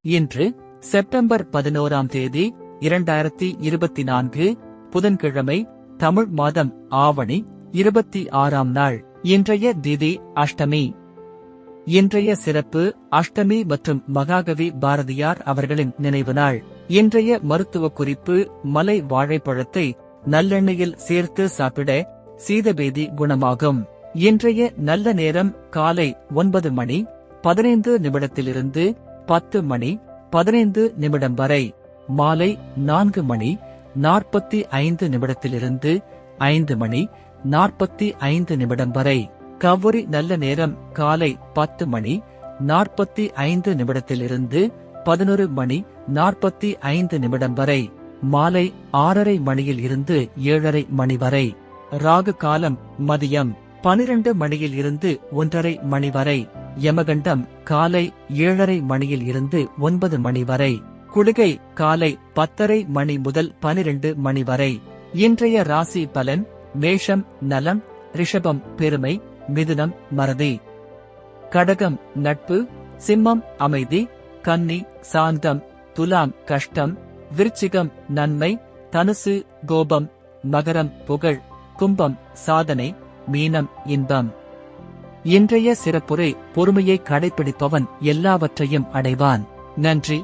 இன்று செப்டம்பர் 11ஆம் தேதி 2024 புதன்கிழமை, தமிழ் மாதம் ஆவணி 26ஆம் நாள். இன்றைய திதி அஷ்டமி. இன்றைய சிறப்பு அஷ்டமி மற்றும் மகாகவி பாரதியார் அவர்களின் நினைவு நாள். இன்றைய மருத்துவ குறிப்பு: மலை வாழைப்பழத்தை நல்லெண்ணெயில் சேர்த்து சாப்பிட சீதபேதி குணமாகும். இன்றைய நல்ல நேரம் காலை 9 மணி 15 நிமிடத்திலிருந்து 10 மணி 15 நிமிடம் வரை. மாலை 4 மணி 45 நிமிடத்திலிருந்து 5 மணி 45 நிமிடம் வரை. கௌரி நல்ல நேரம் காலை 10 மணி 45 நிமிடத்திலிருந்து 11 மணி 45 நிமிடம் வரை. மாலை 6:30 மணியில் இருந்து 7:30 மணி வரை. ராகு காலம் மதியம் 12 மணியில் இருந்து 1:30 மணி வரை. யமகண்டம் காலை 7:30 மணியில் இருந்து 9 மணி வரை. குளிகை காலை 10:30 மணி முதல் 12 மணி வரை. இன்றைய ராசி பலன்: மேஷம் நலம், ரிஷபம் பெருமை, மிதுனம் மறதி, கடகம் நட்பு, சிம்மம் அமைதி, கன்னி சாந்தம், துலாம் கஷ்டம், விருச்சிகம் நன்மை, தனுசு கோபம், மகரம் புகழ், கும்பம் சாதனை, மீனம் இன்பம். இன்றைய சிறப்புரை: பொறுமையை கடைப்பிடிப்பவன் எல்லாவற்றையும் அடைவான். நன்றி.